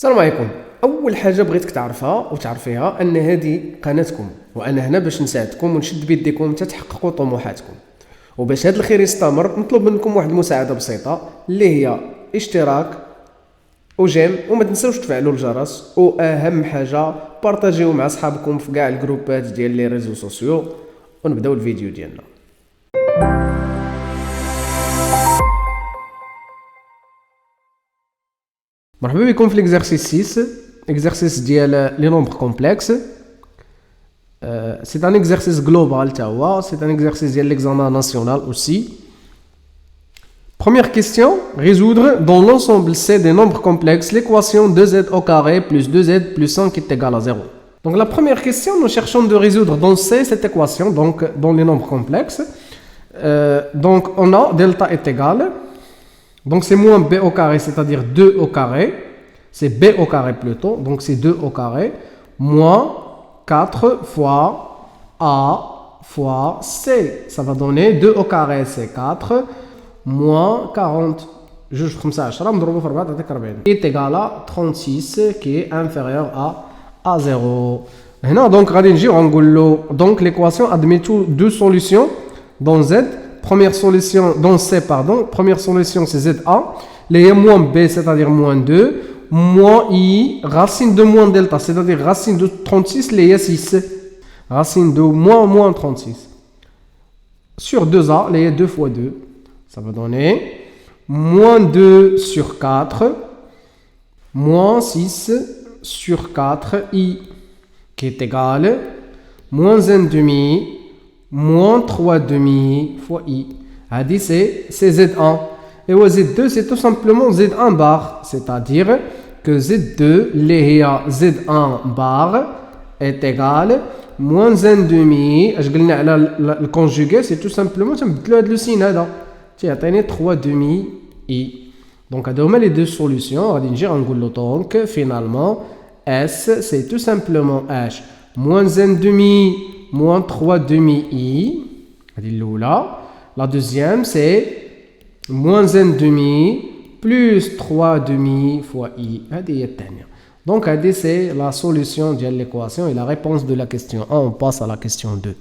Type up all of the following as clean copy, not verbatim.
السلام عليكم. اول حاجه بغيتك تعرفها وتعرفيها ان هذه قناتكم، وانا هنا باش نساعدكم ونشد بيديكم حتى تحققوا طموحاتكم. وباش هذا الخير يستمر نطلب منكم واحد المساعده بسيطه اللي هي اشتراك وجيم، وما تنسوش تفعلوا الجرس، واهم حاجه بارطاجيو مع اصحابكم في كاع الجروبات ديال لي ريزو سوسيو. ونبداو الفيديو ديالنا. مرحبا بكم في l'exercice 6, exercice ديال لي نومبر كومبلكس. C'est un exercice global, c'est un exercice de l'examen national aussi. Première question, résoudre dans l'ensemble C des nombres complexes l'équation 2z au carré plus 2z plus 5 est égal à 0. Donc la première question, nous cherchons de résoudre dans C cette équation, donc dans les nombres complexes. Donc on a delta est égal, donc c'est moins b au carré, c'est-à-dire 2 au carré, c'est b au carré plutôt, donc c'est 2 au carré, moins 4 fois A fois C. Ça va donner 2 au carré, c'est 4, moins 40. Juge comme ça, est égal à 36, qui est inférieur à 0. Maintenant, donc, donc l'équation admet deux solutions dans Z. Première solution, dans C, pardon. Première solution, c'est ZA. Les moins B, c'est-à-dire moins 2. Moins I, racine de moins delta, c'est-à-dire racine de 36, les 6. Racine de moins 36. Sur 2A, les 2 fois 2. Ça va donner moins 2 sur 4, moins 6 sur 4, I, qui est égal, moins 1 demi, moins 3 demi fois I. Adi, c'est Z1. Et Z2, c'est tout simplement Z1 bar, c'est-à-dire que Z2, les Z1 bar est égal moins 1 demi. Le conjugué, c'est tout simplement le signe. C'est 3 demi I. Donc, on a les deux solutions. Donc, finalement, S, c'est tout simplement H. Moins 1 demi, moins 3 demi I. La deuxième, c'est moins 1 demi plus 3 demi fois I. Donc, c'est la solution de l'équation et la réponse de la question 1. On passe à la question 2.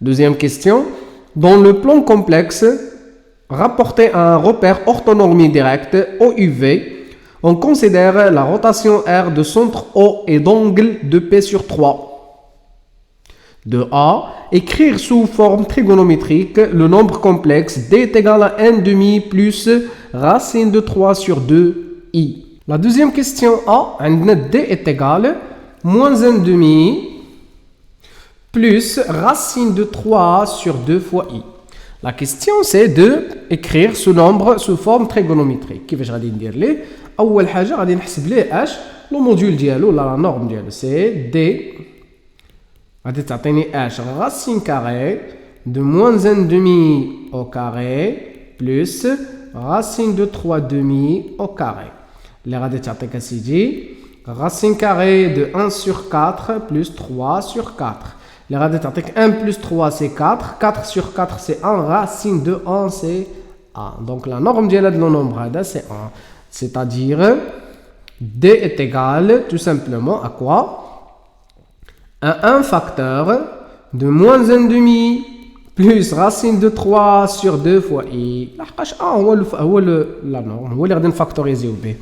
Deuxième question. Dans le plan complexe, rapporté à un repère orthonormé direct OUV, on considère la rotation R de centre O et d'angle de P sur 3. De A, écrire sous forme trigonométrique le nombre complexe D est égal à 1 demi plus racine de 3 sur 2 I. La deuxième question A, D est égal moins 1 demi plus racine de 3 sur 2 fois I. La question c'est de écrire ce nombre sous forme trigonométrique. كيفاش غادي ندير ليه؟ أول حاجة غادي نحسب ليه اش لو موديول ديالو ولا لا نورم ديالو سي دي غادي تعطيني اش racine carré de moins 1 demi au carré plus racine de 3 demi au carré. اللي غادي تعطيك اسيدي racine carré de 1 sur 4 plus 3 sur 4. Les radios t'indiquent 1 plus 3 c'est 4, 4 sur 4 c'est 1, racine de 1 c'est 1. Donc la norme de le nombre c'est 1. C'est-à-dire D est égal tout simplement à quoi? À 1 facteur de moins 1 demi plus racine de 3 sur 2 fois I. La norme, هو اللي غادي نفاكتوريزيو به.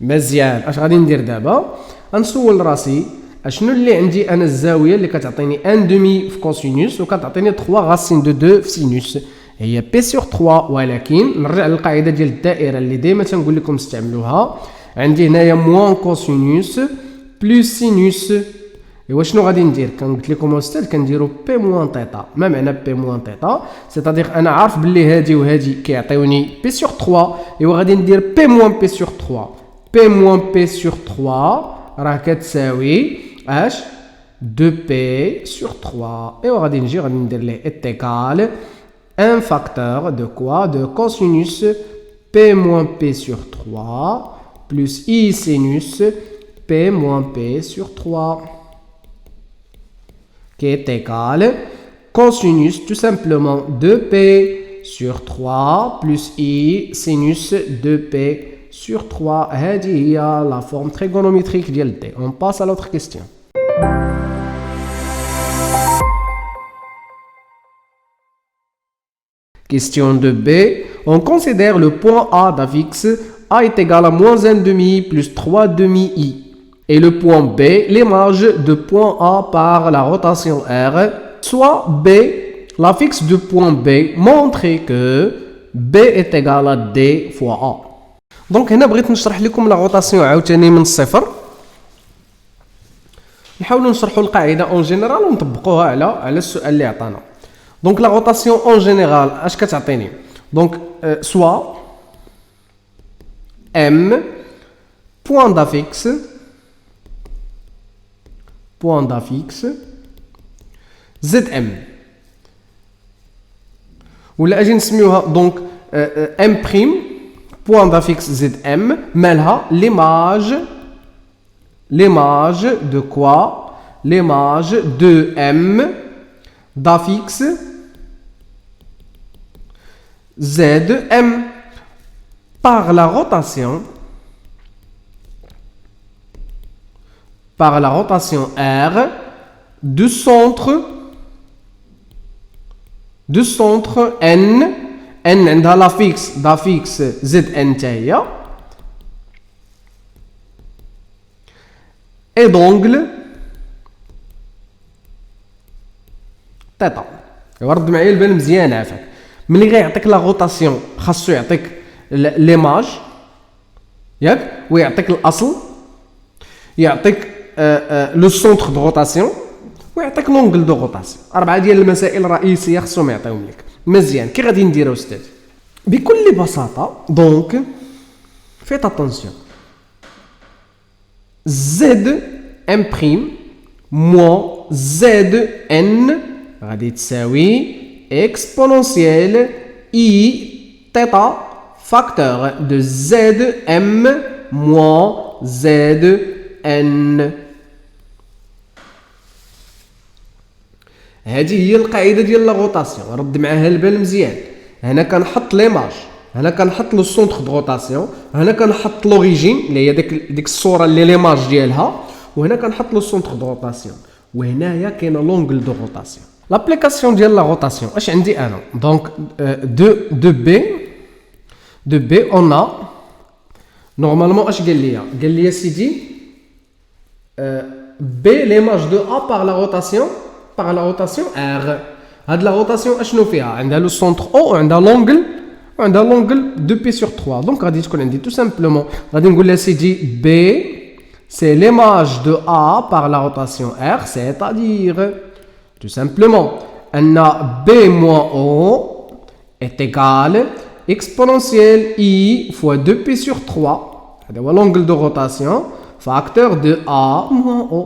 مزيان اش غادي ندير دابا؟ غنسول راسي اشنو اللي عندي انا الزاويه اللي كتعطيني 1 دومي في كوسينوس وكتعطيني 3 راسين دو 2 في سينوس هي بي سور 3. ولكن نرجع للقاعده ديال الدائره اللي دائما تنقول لكم استعملوها. عندي هنايا موان كوسينوس بلس سينوس. ايوا شنو غادي ندير؟ قلت لكم استاذ كنديروا بي موان تيتا. ما معنى بي موان تيتا؟ سيتادير انا عارف باللي هادي وهادي كيعطيوني بي سور 3. ايوا غادي ندير بي موان بي سور 3. بي موان بي سور 3 راه كتساوي H 2P sur 3. Et on va dire est égal à un facteur de quoi? De cosinus P moins P sur 3 plus I sinus P moins P sur 3 qui est égal cosinus tout simplement 2P sur 3 plus I sinus 2P sur 3. هذه هي la forme trigonométrique ديال D. On passe à l'autre question. Question de B. On considère le point A d'affixe A est égal à moins 1 demi plus 3 demi I. Et le point B, l'image de point A par la rotation R, soit B, l'affixe du point B montre que B est égal à D fois A. Donc هنا بغيت نشرح لكم لا روتاسيون عاوتاني من الصفر. نحاولوا نشرحوا القاعده اون جينيرال ونطبقوها على السؤال اللي عطانا. دونك لا روتاسيون اون جينيرال اش كتعطيني؟ دونك سوا M point d'affixe ZM ولا اجي نسميوها دونك M prime point d'affixe ZM مالها l'image de quoi? L'image de M d'affixe ZM par la rotation R du centre N عندها l'affixe ZN تاهي et d'angle تيتا. ورد معايا البال مزيان عافاك. ملي غيعطيك لا روتاسيون خاصو يعطيك ليماج ياك ويعطيك الاصل يعطيك لو سونتر دو روتاسيون ويعطيك لونغل دو روتاسيون. 4 ديال المسائل الرئيسيه خاصهم يعطيهم لك. مزيان كي غادي نديرو استاذ؟ بكل بساطه دونك فيت اتونسيون زد ام بريم موان زد ان غادي تساوي اكسبونونسيال اي تيتا فاكتور دو زد ام موان زد ان. هذه هي القاعده ديال لا روتاسيون. رد معاها البال مزيان. هنا كنحط ليماج، هنا كنحط لو سونتر دو روتاسيون، هنا كنحط لوريجين اللي هي ديك الصوره اللي ليماج ديالها، وهنا كنحط لو سونتر دو روتاسيون، وهنايا كاينه لونغل دو روتاسيون. لابليكاسيون ديال لا روتاسيون اش عندي انا؟ دونك دو بي اون ا نورمالمون اش قال لي؟ قال لي سيدي بي ليماج دو ا بار لا روتاسيون ار. هاد لا روتاسيون اشنو فيها؟ عندها لو سونتر او وعندها لونغل دو بي سور 3. دونك غادي تكون عندي تو سامبلومون غادي نقول لها سيدي بي سي ليماج دو ا بار لا روتاسيون ار c'est-à-dire tout simplement ان b moins o est égal exponentielle i fois 2p sur 3 هذا هو l'angle de rotation facteur de a moins o.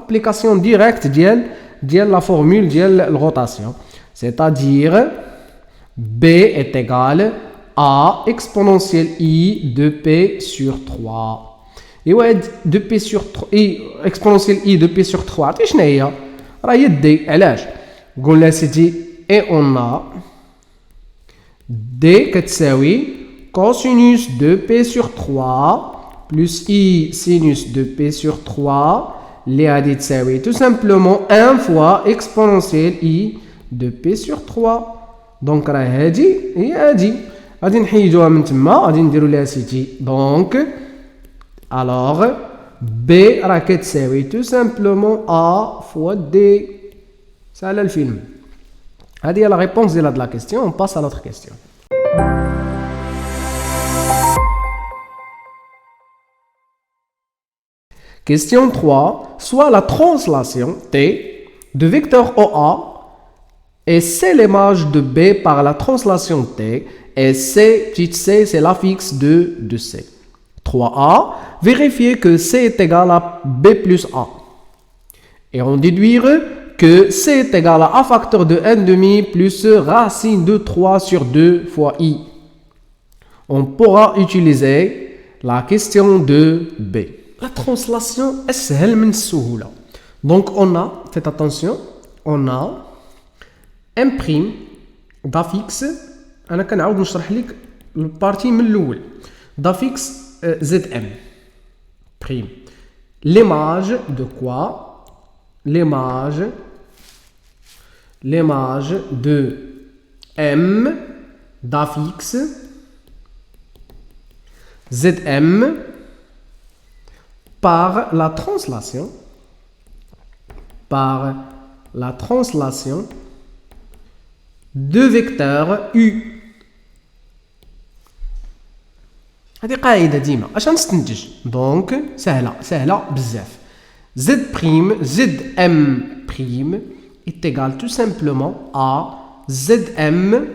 application directe ديال la formule ديال الروتاسيون c'est-à-dire b est égal a exponentielle i 2p sur 3 ايوا 2p sur 3 i exponentielle i 2p sur 3 عرفتي شنو هي؟ راه هي دي. علاش؟ قلنا سيدي اي اون ا دي كتساوي كوسينوس 2p sur 3 بلس i sinus 2p sur 3 اللي غادي تساوي تو سامبلومون 1 فوا اكسبونونسيال i 2p sur 3. دونك راه هادي هي هادي غادي نحيدوها من تما غادي نديرو لها سيدي دونك الوغ بي راه كتساوي تو سامبلومون ا فوا دي. سهل الفيلم. هذه هي لا ريبونس ديال هاد لا كيستيون. اون باس ا لوتر كيستيون. Question 3. Soit la translation T de vecteur OA et c'est l'image de B par la translation T et C, petite c, c'est l'affixe de C. 3A. Vérifier que C est égal à B plus A. Et on déduire que C est égal à A facteur de n demi plus racine de 3 sur 2 fois I. On pourra utiliser la question de B. La translation est سهل من السهولة. Donc on a, faites attention, on a un prime d'affixe انا كنعاود نشرح لك البارتي من الاول. دافيكس زد ام prime. L'image de quoi? L'image de M d'affixe Zm par la translation de vecteur U. هذه قاعدة ديما اش غنستنتج. دونك سهلة بزاف. Zm prime est égal tout simplement à Zm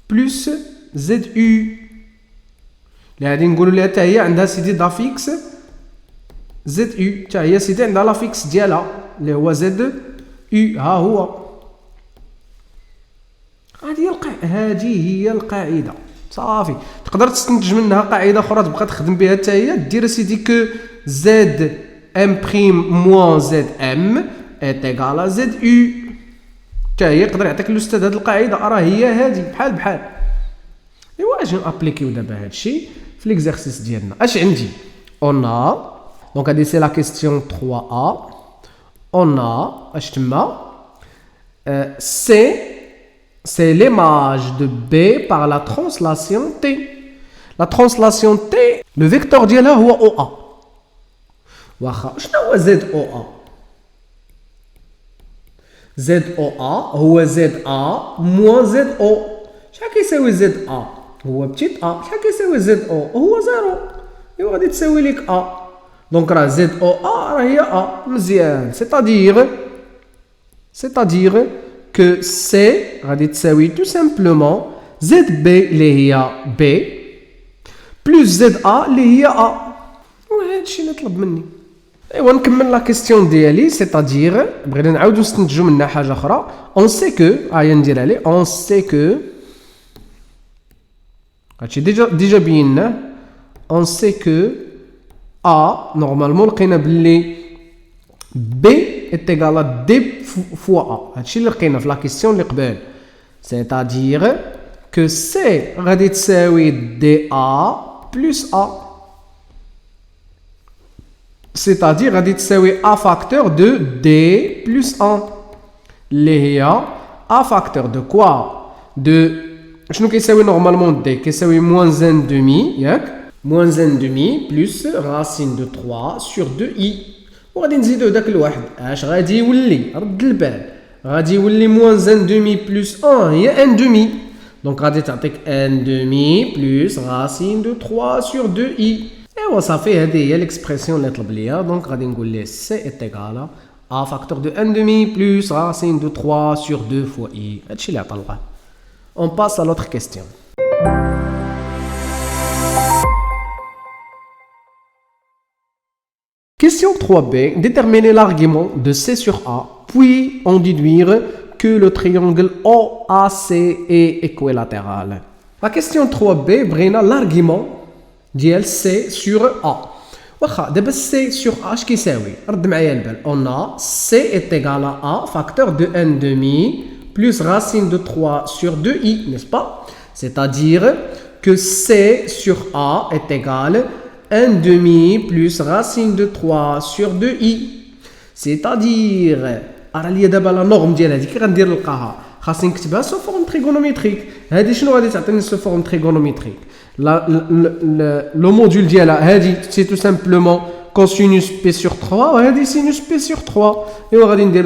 plus Zu. اللي غادي نقولوا لها حتى هي عندها سيدي دافيكس Zu، حتى هي سيدي عندها لافيكس ديالها اللي هو Zu. ها هو. هذه هي القاعدة صافي. تقدر تستنتج منها قاعده اخرى تبقى تخدم بها حتى هي، دير سيدي كو زد ام بريم موان زد ام ايت ايكال زد او. حتى هي يقدر يعطيك الاستاذ هذه القاعده، راه هي هذه بحال. ايوا اجي نابليكيو دابا هذا الشيء في ليكزارسيس ديالنا. اش عندي؟ اون ا دونك هذه سي لا كيستيون 3 ا. اون ا اش تما c'est l'image de B par la translation T. La translation T, le vecteur ديالها هو OA. واخا شنو هو ZOA؟ ZOA هو ZA moins ZO. شحال كيساوي ZA؟ هو بتيت A. شحال كيساوي ZO؟ هو 0. ايوا غادي تساوي لك A. دونك راه ZOA راه هي A. مزيان. C'est-à-dire que C غادي تساوي tout simplement ZB اللي هي B plus ZA اللي هي A. وهذا الشيء اللي طلب مني. ايوا نكمل لا كيستيون ديالي. سيتادير بغينا نعاودو نستنتجو منها حاجه اخرى. اون سي كو هيا ندير عليه اون سي كو هادشي ديجا بيناه. اون سي كو A نورمالمون لقينا باللي B est égal à D fois A. هادشي اللي لقينا في لا كيستيون اللي قبل. c'est-à-dire que C غادي تساوي DA plus A. c'est-à-dire غادي تساوي A facteur de D plus 1 اللي هي A facteur de quoi؟ de شنو كيساوي نورمالمون D؟ كيساوي moins 1 demi ياك؟ moins 1 demi plus racine de 3 sur 2i. وغادي نزيدو داك الواحد. اش غادي يولي؟ رد البال. غادي يولي موان ان دومي بلس 1 هي ان دومي. دونك غادي تعطيك ان دومي بلس راسين دو 3 سور 2 اي. ايوا صافي هذه هي ليكسبرسيون اللي طلب ليا. دونك غادي نقول ليه سي ايت ايكال ا فاكتور دو ان دومي بلس راسين دو 3 سور 2 فوا اي. هادشي اللي عطلقه. اون باس ا لوتر كيستيون. Question 3b, déterminer l'argument de C sur A, puis en déduire que le triangle OAC est équilatéral. La question 3b, brina l'argument de C sur A. Wacha, d'abord C sur A, qu'est-ce qui s'appelle? Rد معايا البال. On a C est égal à A, facteur de n demi, plus racine de 3 sur 2i, n'est-ce pas? C'est-à-dire que C sur A est égal à 1 demi plus racine de 3 sur 2i. C'est-à-dire راه دابا لا نورم ديال هذيك غندير نلقاها خاصني نكتبها سو فورم تريغونوميتريك. هذه شنو غادي تعطيني سو فورم تريغونوميتريك؟ لو موديول ديالها هذه سي تو سامبلومون كوسينوس بي سور 3 وهذه سينوس بي سور 3. ايوا غادي ندير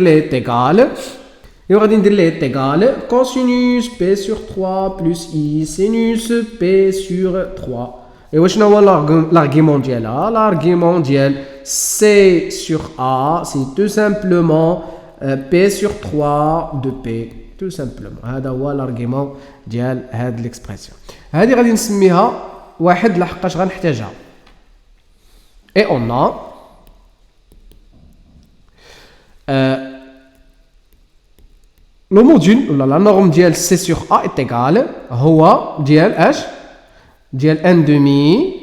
ليه تيغال كوسينوس بي سور 3 بلس اي سينوس بي سور 3. Et wesh هو l'argument ديالها؟ l'argument ديال C sur A c'est tout simplement P sur 3 de P tout simplement. هذا هو l'argument ديال هاد l'expression. هذه غادي نسميها واحد لحقاش غنحتاجها. Et on a le module ولا la norme ديال C sur A est égal هو ديال اش؟ ديال ان دومي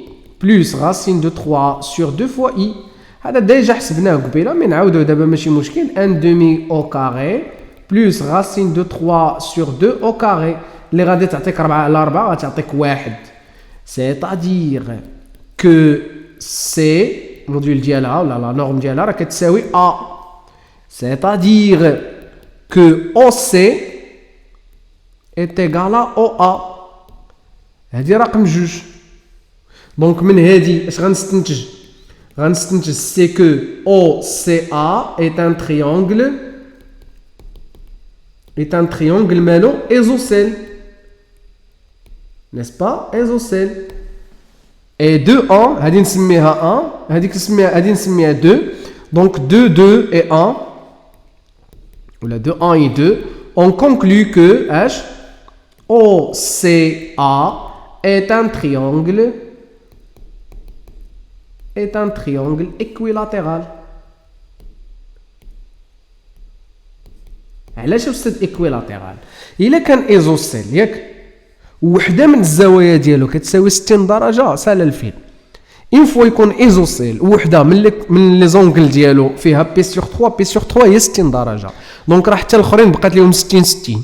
بلس راسين دو 3 سور 2 فوا اي. هذا ديجا حسبناه قبيله مي نعاودوه دابا ماشي مشكل. ان دومي او كاري بلس راسين دو 3 سور 2 او كاري. اللي غادي تعطيك 4 على 4 غتعطيك 1. سيتادير كو سي الموديول ديالها ولا لا نورم ديالها راه كتساوي ا. سيتادير كو او سي est égal à OA. هادي رقم 2. دونك من هادي اش غنستنتج؟ غنستنتج سي كو OCA est un triangle مالو isocèle, n'est-ce pas? Isocèle. Et 2 1 هادي نسميها 1 هاديك نسميها 2. Donc 2 2 et 1 ولا 2 1 et 2 on conclut que H OCA est un triangle équilatéral. علاش استاذ ايكويلاتيرال؟ الا كان ايزوسيل ياك وحده من الزوايا ديالو كتساوي 60 درجه سال الفيل، اون فوا يكون ايزوسيل وحده من لي زونغل ديالو فيها بي سور 3 بي سور 3 هي 60 درجه، دونك راه حتى الاخرين بقات لهم 60 60.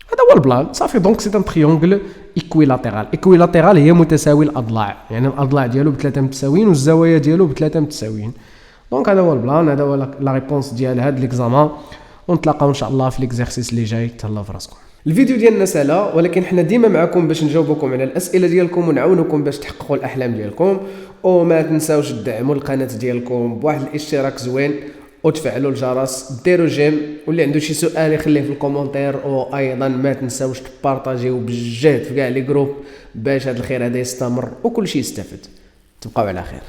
هذا هو البلان صافي. دونك سي ان تريونغل ايكويلاتيرال. ايكويلاتيرال هي متساوي الاضلاع، يعني الاضلاع ديالو بثلاثه متساويين والزوايا ديالو بثلاثه متساويين. دونك هذا هو البلان، هذا هو لا ريبونس ديال هذا ليكزامان. ونتلاقاو ان شاء الله في ليكزارسيس اللي جاي. تهلاو في راسكم. الفيديو ديالنا سهله، ولكن حنا ديما معكم باش نجاوبكم على الاسئله ديالكم ونعاونكم باش تحققوا الاحلام ديالكم. وما تنساوش تدعموا القناه ديالكم بواحد الاشتراك زوين وتفعلوا الجرس، ديروا جيم، واللي عنده شي سؤال يخليه في الكومونتير. وايضا ما تنساوش تبارطاجيو بالجهد في كاع لي جروب باش هذا الخير هذا يستمر وكل شيء يستافد. تبقاو على خير.